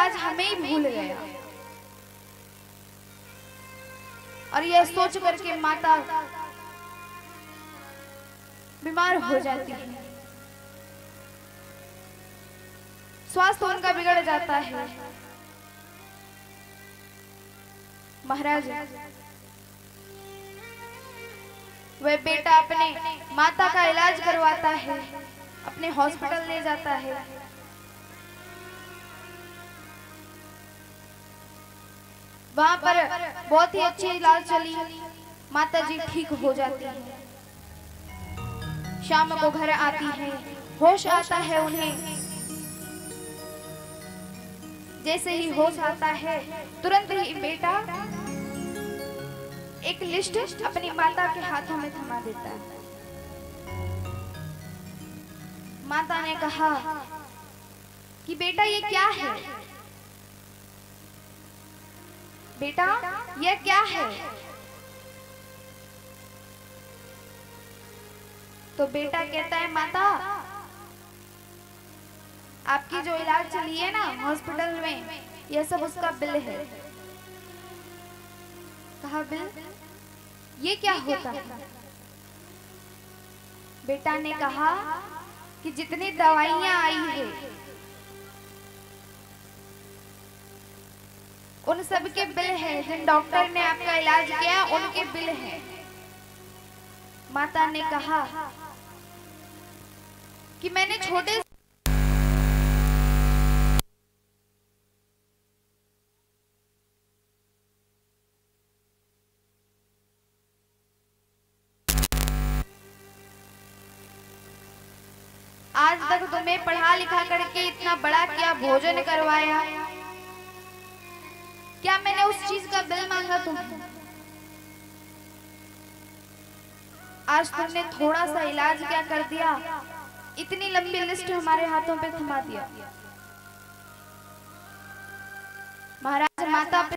आज हमें ही भूल गया। और यह सोच करके माता बीमार हो जाती है, स्वास्थ्य उनका बिगड़ जाता है। महाराज, वह बेटा अपने माता का इलाज करवाता है, अपने हॉस्पिटल ले जाता है। वहां पर बहुत ही अच्छी इलाज चली, माता जी ठीक हो जाती है। शाम को घर आती है, होश आता है उन्हें। जैसे ही होश आता है तुरंत ही बेटा एक लिस्ट अपनी माता के हाथों में थमा देता है। माता ने कहा कि बेटा ये क्या है, बेटा ये क्या है। तो बेटा कहता है माता, आपकी जो इलाज चली है ना हॉस्पिटल में, यह सब उसका बिल है। कहा बिल, ये क्या होता है। बेटा ने कहा कि जितनी दवाइयां आई है उन सब के बिल है, जिन डॉक्टर ने आपका इलाज किया उनके बिल है। माता ने कहा कि मैंने छोटे आज तक तुम्हें पढ़ा लिखा करके इतना बड़ा किया, भोजन करवाया, क्या मैंने उस चीज का बिल मांगा तुम्हें। आज तुमने थोड़ा सा इलाज क्या कर दिया, इतनी लंबी लिस्ट हमारे हाथों पे थमा दिया। महाराज, माता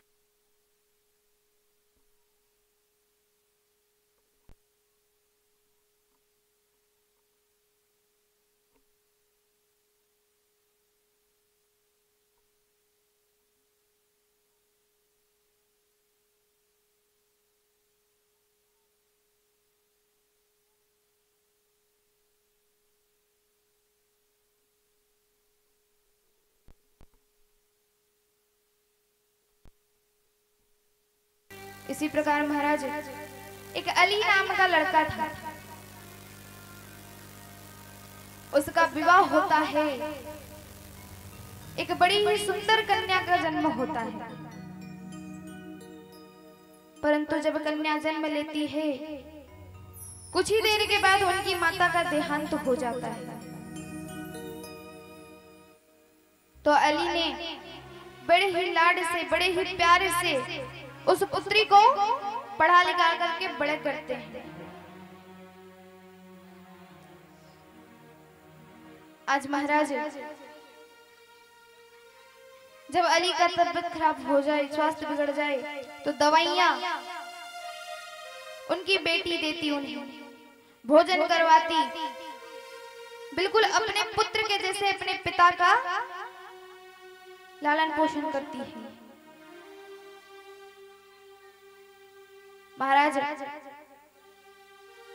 इसी प्रकार महाराज, एक अली नाम का लड़का था, उसका विवाह होता है, एक बड़ी ही सुंदर कन्या का जन्म होता है। परंतु जब कन्या जन्म लेती है, कुछ ही देर के बाद उनकी माता का देहांत हो जाता है। तो अली ने बड़े ही लाड से, बड़े ही प्यार से उस पुत्री को पढ़ा लिखा करके बड़े करते हैं। आज महाराज, जब अली का तबीयत खराब हो जाए, स्वास्थ्य बिगड़ जाए, तो दवाइयां उनकी बेटी देती, उन्हें भोजन करवाती, बिल्कुल अपने पुत्र के जैसे अपने पिता का लालन पोषण करती है। महाराज,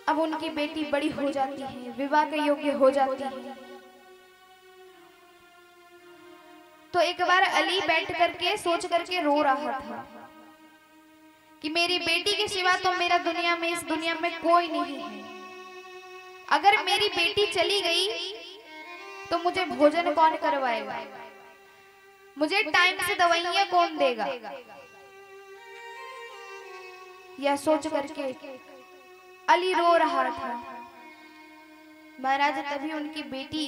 अब उनकी बेटी बड़ी हो जाती है, विवाह के योग्य हो जाती है। तो एक बार अली बैठ करके सोच करके रो रहा था कि मेरी बेटी के सिवा तो मेरा दुनिया में, इस दुनिया में कोई नहीं है। अगर मेरी बेटी चली गई तो मुझे भोजन कौन करवाएगा, मुझे टाइम से दवाइयां कौन देगा। यह सोच करके अली रो रहा था। महाराज, तभी उनकी बेटी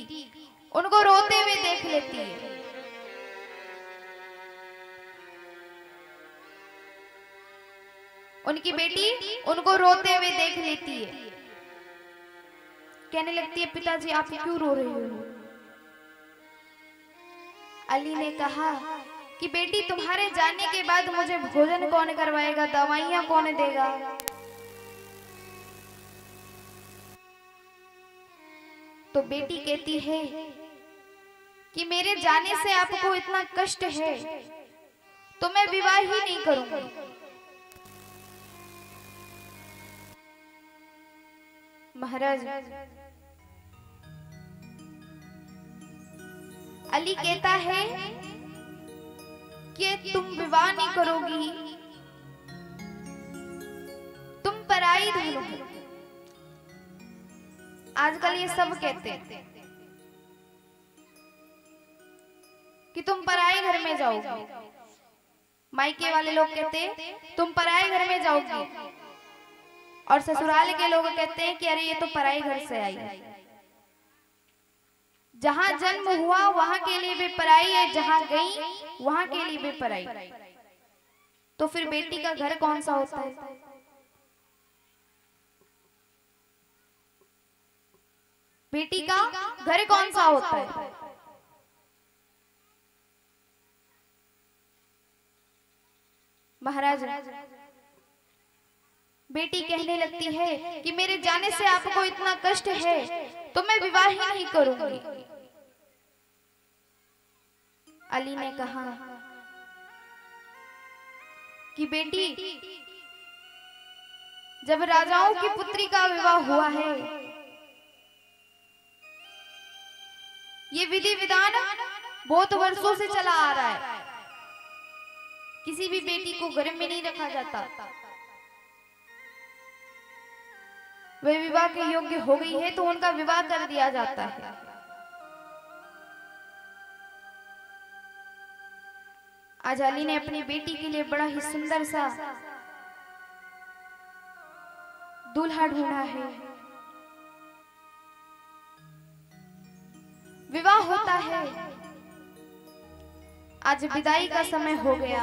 उनको रोते हुए देख लेती है। उनकी बेटी उनको रोते हुए देख लेती है, कहने लगती है, पिताजी आप क्यों रो रहे हो। अली ने कहा कि बेटी, तुम्हारे जाने के बाद मुझे भोजन कौन करवाएगा, दवाइयां कौन देगा। तो बेटी कहती है कि मेरे जाने से आपको इतना कष्ट है तो मैं विवाह ही नहीं करूंगी। महाराज, अली कहता है कि तुम विवाह नहीं करोगी, तुम पराई धरोगी। आजकल ये सब कहते हैं कि तुम पराए घर में जाओगी। मायके वाले लोग कहते हैं तुम पराए घर में जाओगी, और ससुराल के लोग कहते हैं कि अरे ये तो पराए घर से आई है। जहां जन्म हुआ वहां के लिए भी पराई है, जहां गई वहां के लिए भी पराई। तो फिर बेटी का घर कौन सा होता है? बेटी का घर कौन सा होता है? महाराज, बेटी कहने लगती है कि मेरे जाने से आपको इतना कष्ट है तो मैं विवाह ही नहीं करूंगी। अली ने कहा कि बेटी, जब राजाओं की पुत्री का विवाह हुआ है, ये विधि विधान बहुत वर्षों से चला आ रहा है। किसी भी बेटी को घर में नहीं रखा जाता। वे विवाह के योग्य हो गई है तो उनका विवाह कर दिया जाता है। आज अली ने अपनी बेटी के लिए बड़ा ही सुंदर सा दूल्हा ढूंढा है। विवाह होता है। आज विदाई का समय हो गया।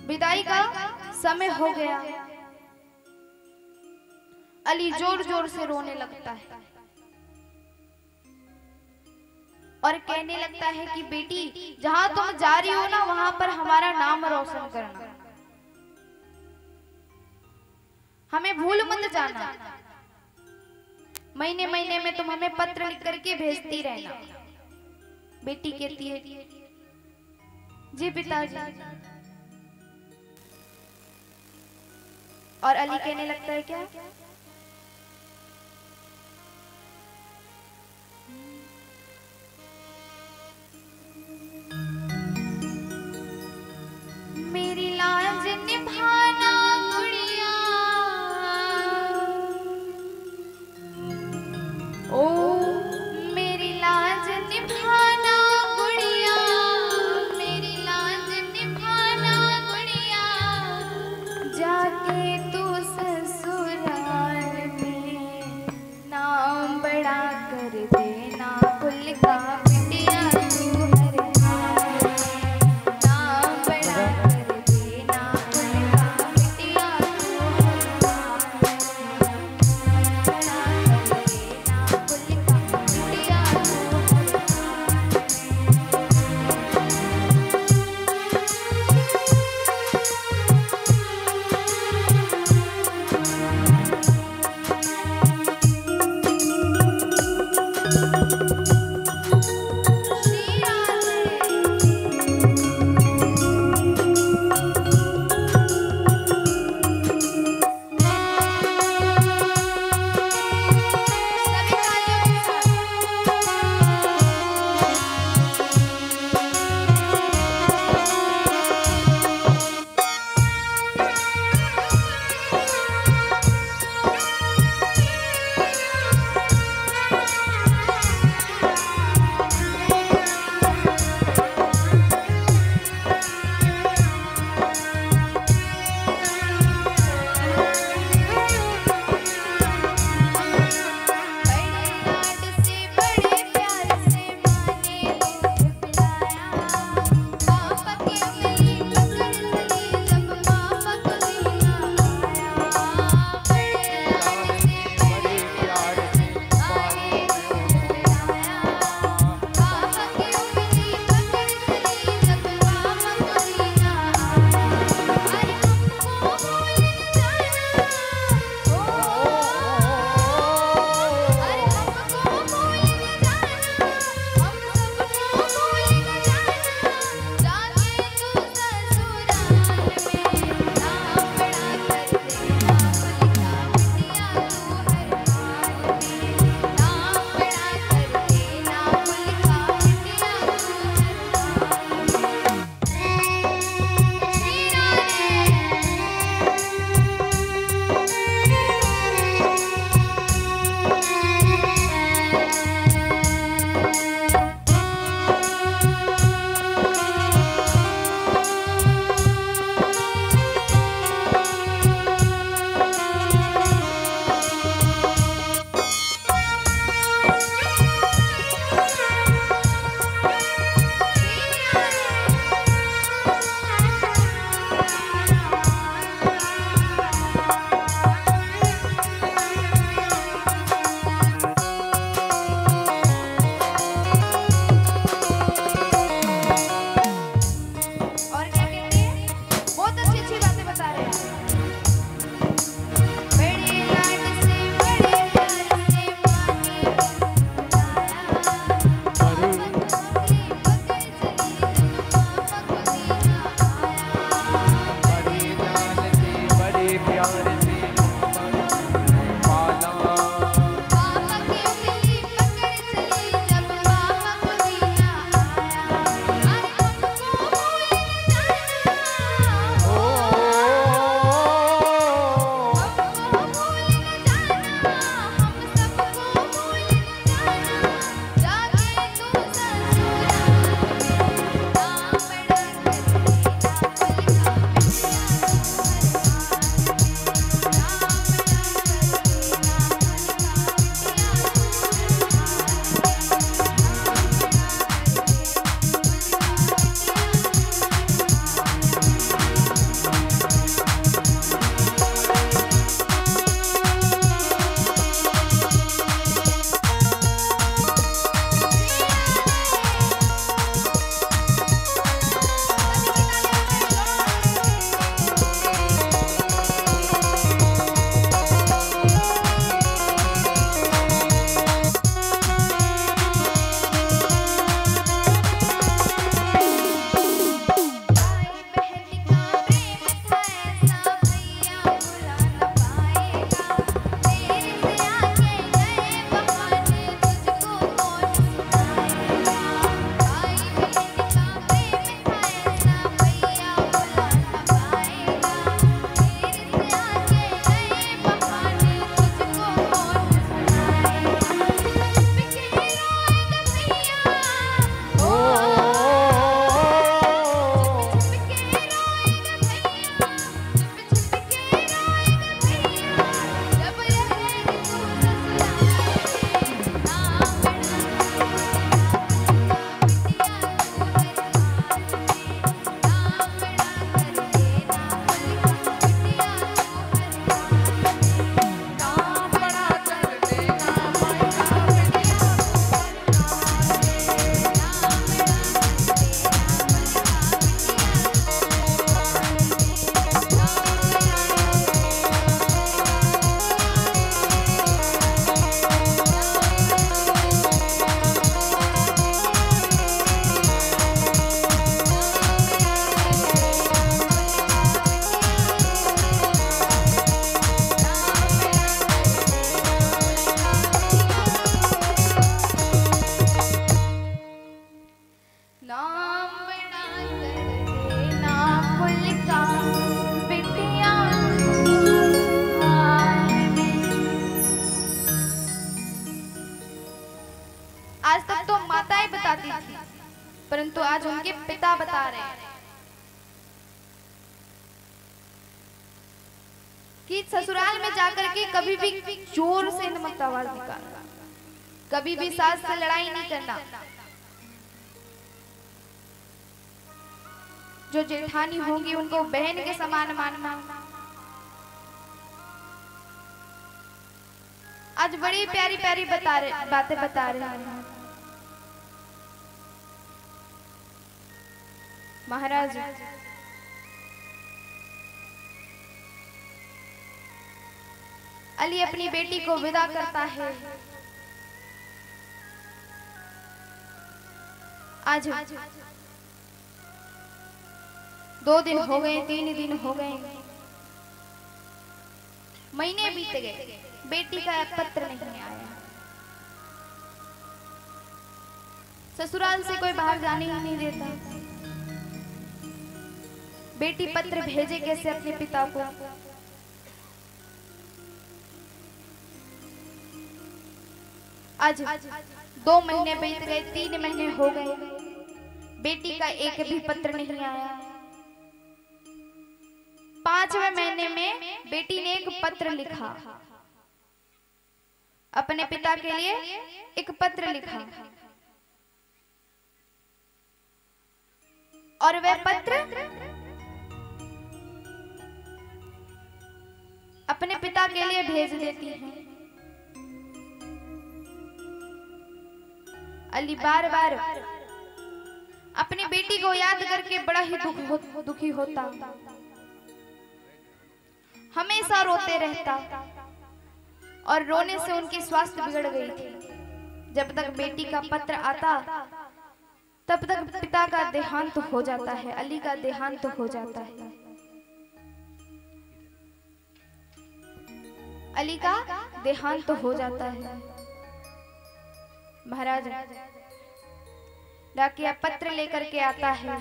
विदाई का समय हो गया। अली जोर जोर से रोने लगता है और कहने लगता है कि बेटी, जहां तुम जा रही हो ना, वहां पर हमारा नाम रोशन करना, हमें भूल मत जाना। महीने महीने में तुम हमें पत्र लिख करके भेजती रहना। बेटी कहती है जी पिताजी। और अली कहने लगता है क्या? मेरी लाज निभाना गुड़िया, ओ मेरी लाज निभाना गुड़िया, मेरी लाज निभाना गुड़िया, जाके तू ससुराल में नाम बड़ा कर देना। कुल का बिटिया तू हर हाल, नाम बड़ा कर देना। कुल का बिटिया तू हर हाल, बड़ा कर देना। कुल का बिटिया तू हर श्री राधे। सभी तालियों के साथ। आज तक तो माताएं बताती थी, परंतु आज उनके पिता बता रहे हैं कि ससुराल में जाकर के कभी भी जोर से मत आवाज निकालना, कभी भी सास से लड़ाई नहीं करना। जो जेठानी होंगी उनको बहन के समान मानना। आज बड़ी प्यारी प्यारी बातें बता रहे हैं महाराज। अली अपनी बेटी को विदा करता है। आज 2 दिन हो गए, 3 दिन हो गए, महीने बीत गए, बेटी का पत्र नहीं आया। ससुराल से कोई बाहर जाने ही नहीं देता। बेटी पत्र भेजे कैसे अपने पिता को? आज 2 महीने बीत गए, 3 महीने हो गए, बेटी का एक भी पत्र नहीं आया। 5वें महीने में बेटी ने एक पत्र लिखा, अपने पिता के लिए एक पत्र लिखा, और वह पत्र अपने पिता के लिए भेज देती है। अली बार बार अपनी बेटी को याद करके बड़ा ही दुखी होता, हमेशा रोते रहता, और रोने से उनकी स्वास्थ्य बिगड़ गई थी। जब तक बेटी का पत्र आता तब तक पिता का देहांत हो जाता है, अली का देहांत हो जाता है। अली का देहांत हो जाता है। महाराज डाकिया पत्र लेकर के आता है,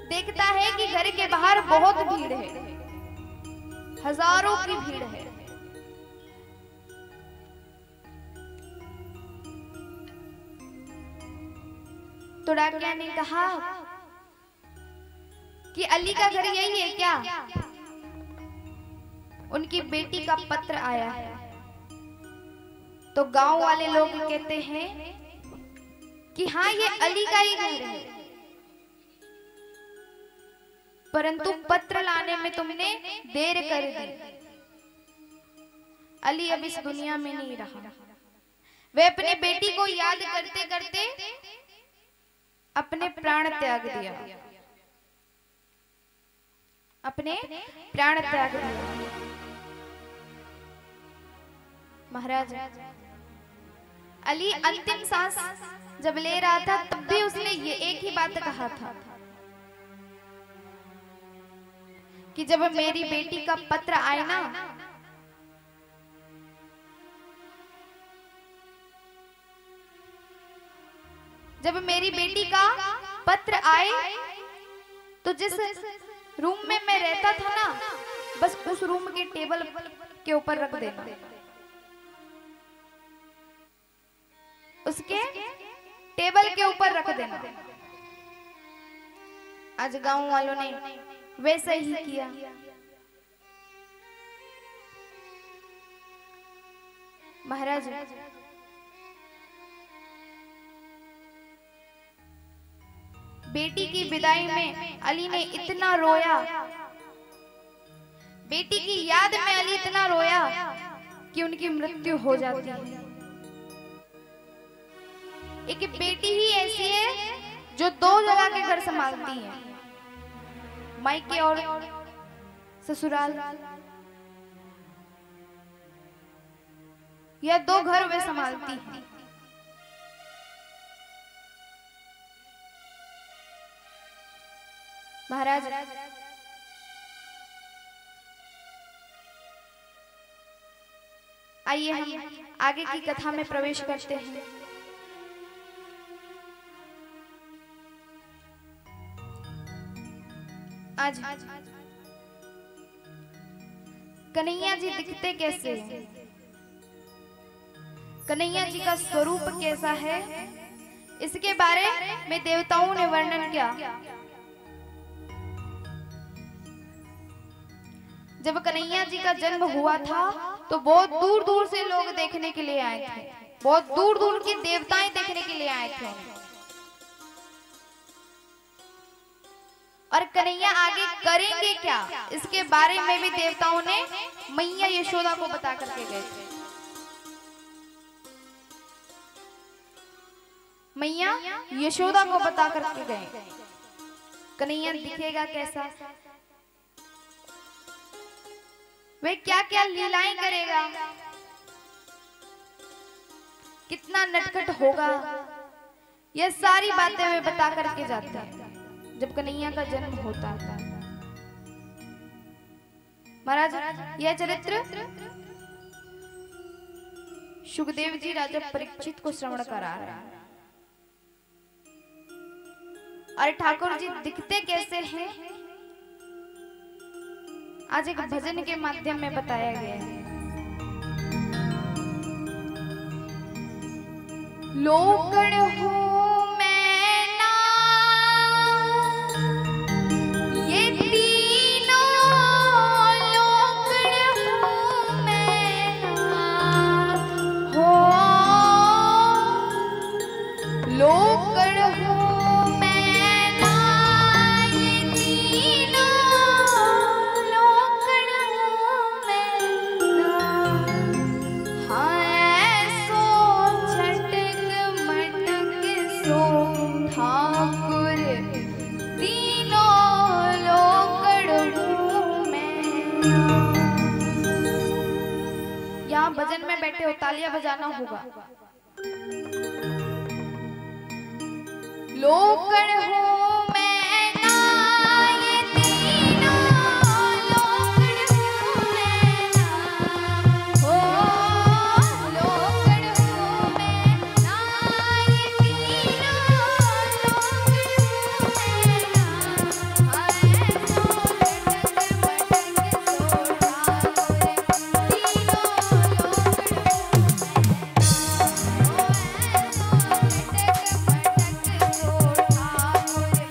देखता है कि घर के बाहर बहुत भीड़ है, हजारों की भीड़ है। तो डाकिया ने कहा कि अली का घर यही है क्या? उनकी बेटी का पत्र आया है। तो गांव वाले लोग कहते हैं कि हाँ, ये अली का ही घर है, परंतु पत्र लाने में तुमने देर कर दी। अली अब इस दुनिया में नहीं रहा। वे अपनी बेटी को याद करते करते अपने प्राण त्याग दिया, अपने प्राण त्याग दिया। महाराज अली अंतिम सांस जब ले रहा था तब भी उसने ये एक ही बात कहा था कि जब मेरी बेटी का पत्र आए ना, जब मेरी बेटी का पत्र आए तो जिस रूम में मैं रहता था ना, बस उस रूम के टेबल के ऊपर रख देना। उसके टेबल के ऊपर रख देना। आज गांव वालों ने वैसा ही किया। महाराज बेटी की विदाई में अली ने इतना रोया, बेटी की याद में अली इतना रोया कि उनकी मृत्यु हो जाती है। एक बेटी ही ऐसी है जो 2 जगह के घर संभालती है, मायके और ससुराल, यह 2 घर वे संभालती है। महाराज आइए हम आगे की कथा में प्रवेश करते हैं। आज कन्हैया जी दिखते कैसे हैं? कन्हैया जी का स्वरूप कैसा है, इसके बारे में देवताओं ने वर्णन किया। जब कन्हैया जी का जन्म हुआ था तो बहुत दूर दूर से लोग देखने के लिए आए थे, बहुत दूर दूर की देवताएं देखने के लिए आए थे। और कन्हैया आगे करेंगे क्या, इसके बारे में भी देवताओं ने मैया यशोदा को बता करके गए थे। मैया यशोदा को बता करके गए कन्हैया दिखेगा कैसा, वे क्या क्या लीलाएं करेगा, कितना नटखट होगा, ये सारी बातें वे बता करके जाते हैं जब कन्हैया का जन्म होता था। महाराज यह चरित्र सुखदेव जी राजा परीक्षित को श्रवण करा रहे हैं। और ठाकुर जी दिखते कैसे हैं, आज एक भजन के माध्यम में बताया गया है। लोकड़ हूँ मैं ना, ये तीनों लोकड़ हूँ मैं ना, हो लोकड़ हूँ मैं ना, ये तीनों लोकड़ हूँ मैं ना। हाँ ऐसो छटक मटक सो ठाकुर, तीनों लोकड़ हूँ मैं ना। यहाँ भजन में बैठे हो, तालियां बजाना होगा। लोकड़ हूँ मैं ना, ये तीनों लोकड़ हूँ मैं ना, हो लोकड़ हूँ मैं ना, ये तीनों लोकड़ हूँ मैं ना। हाय सो लटक मटक सो ठाकुर, तीनों लोकड़ हूँ मैं ना, हो ऐसो लटक मटक सो ठाकुर,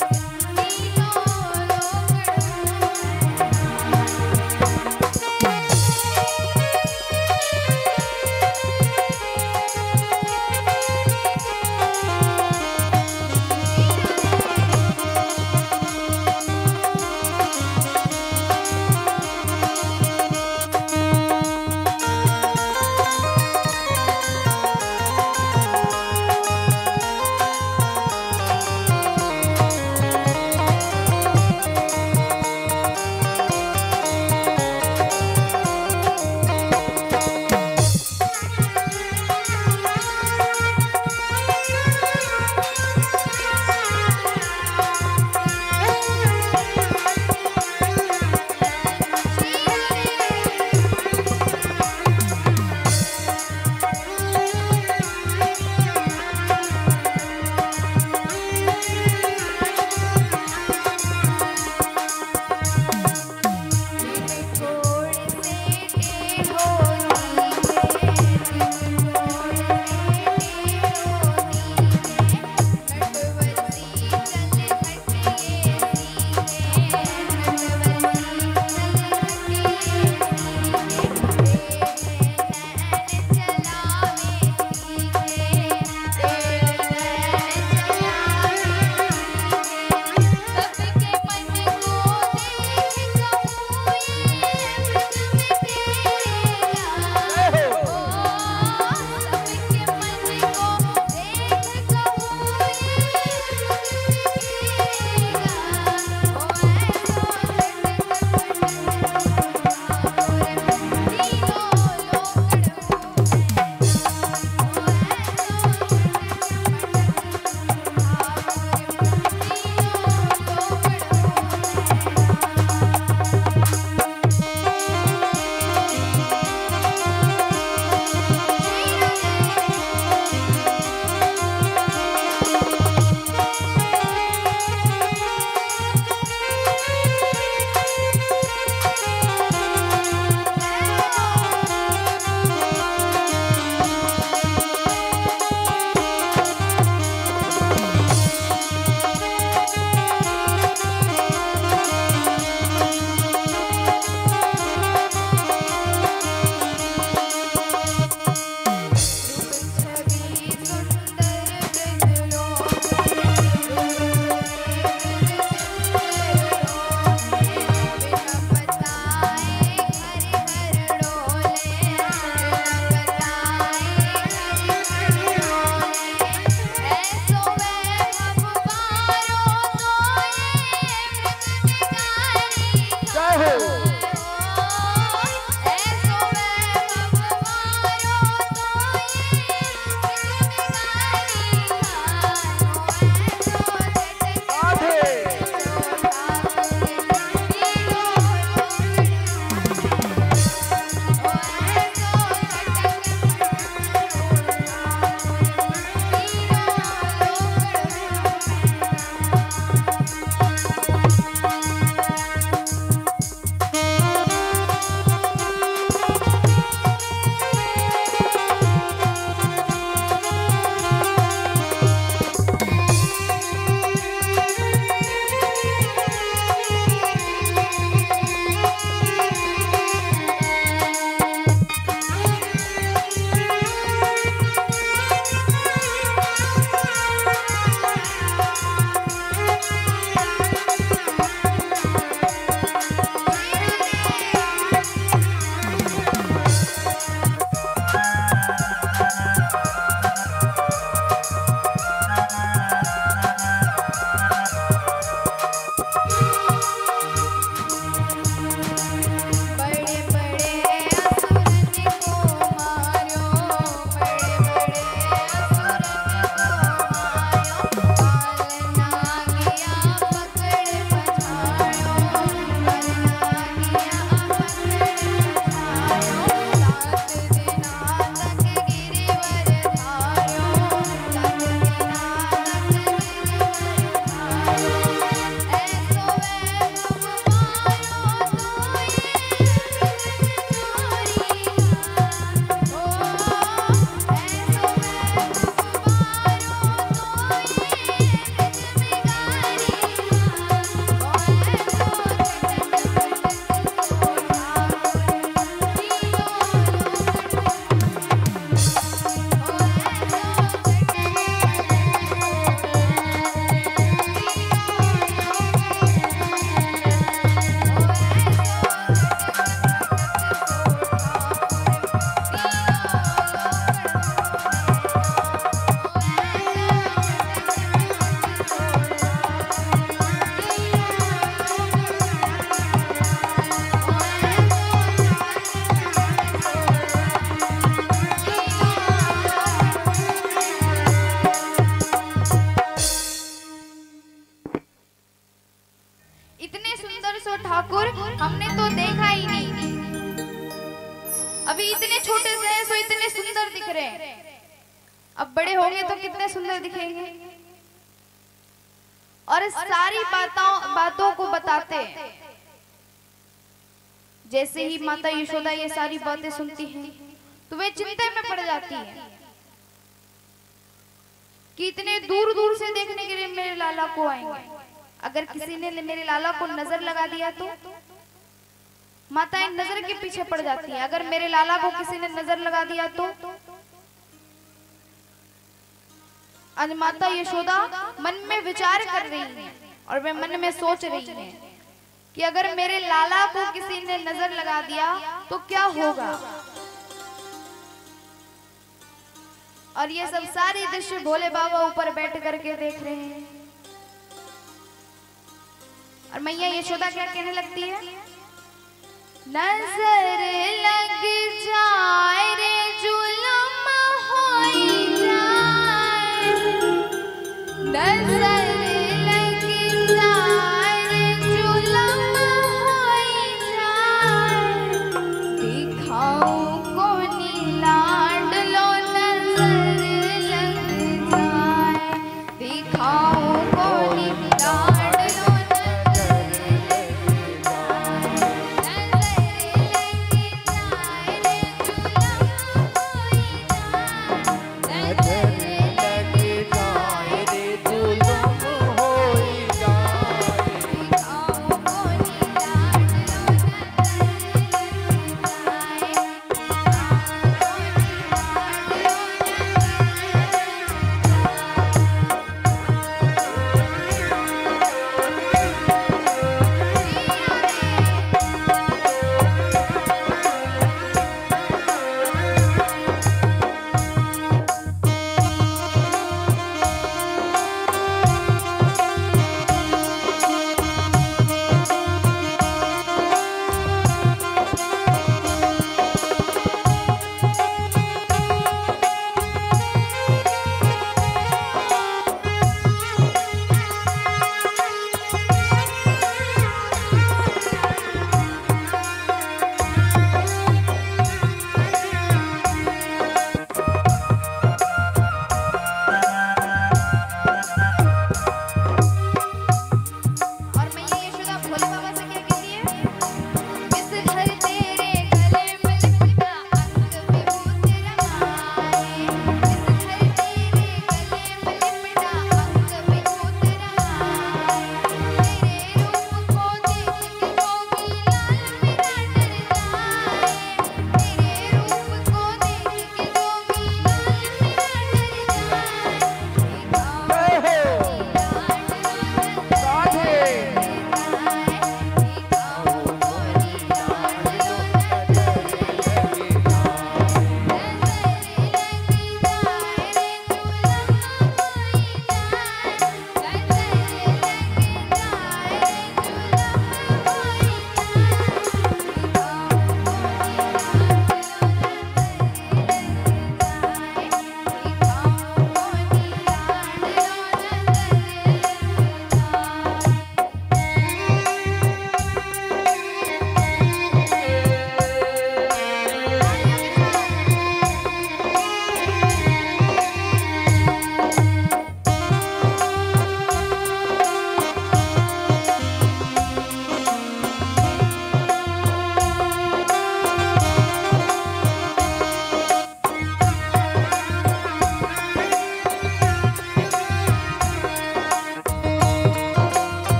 दिख रहे हैं, अब बड़े होंगे तो कितने सुंदर दिखेंगे। और सारी बातों को बताते हैं। जैसे ही माता यशोदा ये सारी बातें सुनती हैं तो वे चिंता में पड़ जाती हैं कि इतने दूर दूर से देखने के लिए मेरे लाला को आएंगे, अगर किसी ने मेरे लाला को नजर लगा दिया तो। माताएं नजर के पीछे पड़ जाती हैं, अगर मेरे लाला को किसी ने नजर लगा दिया तो। आज माता यशोदा मन में विचार कर रही है और वे मन में सोच रही है कि अगर मेरे लाला को किसी ने नजर लगा दिया तो क्या होगा। और ये सब सारी दृश्य भोले बाबा ऊपर बैठ करके देख रहे हैं। और मैया यशोदा क्या कहने लगती है, नजर लग जाए रे जुल्म होई जाए, नजर लग जाए रे जुल्म होई जाए, दिखाऊं कोनी लाडलो नजर लग जाए, दिखाऊं कोनी लाडलो नजर लग जाए, नजर लग जाए रे जुल्म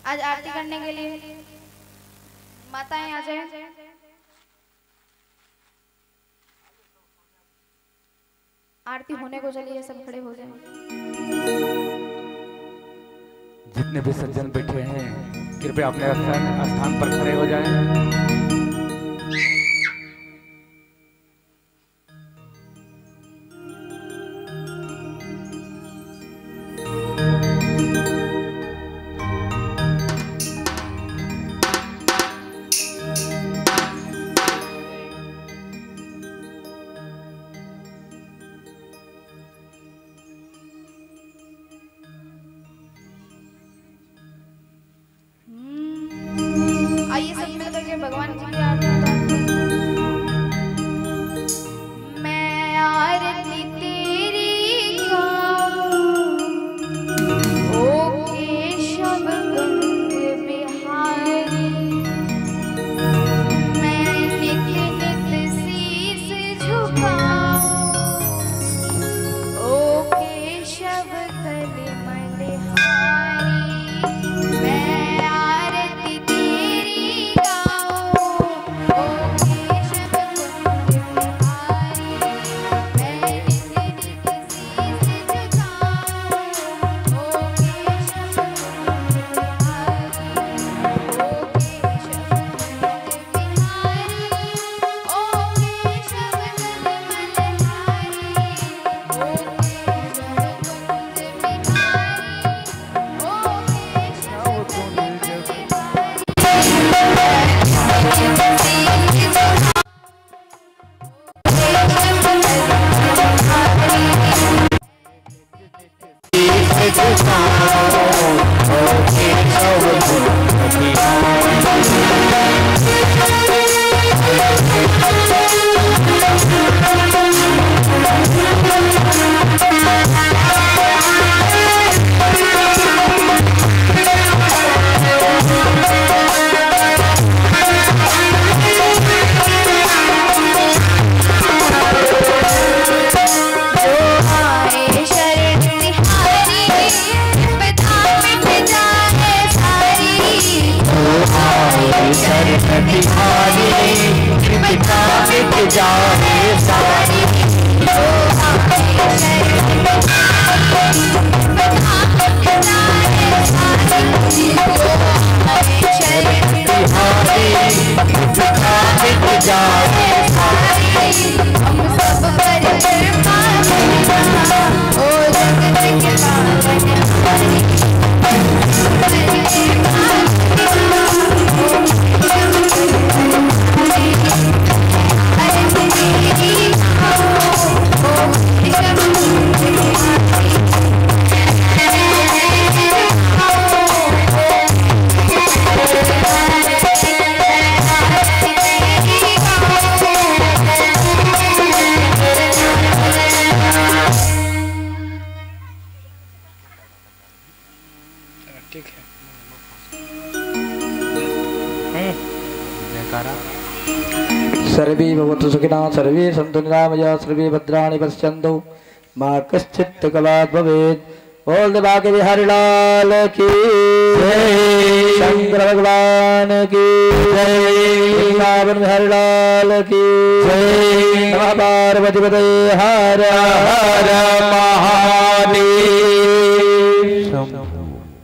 आज आरती करने के लिए माताएं आ जाए। आरती होने को चलिए, सब खड़े हो जाएं। जितने भी सज्जन बैठे हैं कृपया अपने स्थान पर खड़े हो जाएं। आइए सब मिल करके भगवान जी की आरती उतारते हैं। मैं आरती तेरी गाऊं, ओ केशव गंग बिहारी। मैं नित नित शीस झुकाऊं, ओ केशव कलिमल हारी। मैं आरती तेरी गाऊं, ओ केशव गंग बिहारी। मैं नित नित शीस झुकाऊं, ओ केशव गंग बिहारी। ओ केशव गंग बिहारी, ओ केशव कलिमल हारी। ओ केशव गंग बिहारी, ओ केशव ठीक है। सर्वे भवन्तु सुखिनः, सर्वे सन्तु निरामयाः, सर्वे भद्राणि पश्यन्तु, मा कश्चित् कलात् भवेत्। बोल बाके बिहारी लाल की जय, शंकर भगवान की जय, वृंदावन बिहारी लाल की जय। नमः पार्वती पतये हर हर महादेव।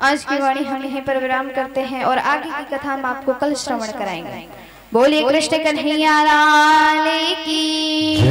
आज की वाणी हम यहीं पर विराम करते हैं और आगे की कथा हम आपको कल श्रवण कराएंगे। बोलिए कृष्ण कन्हैया लाल की जय।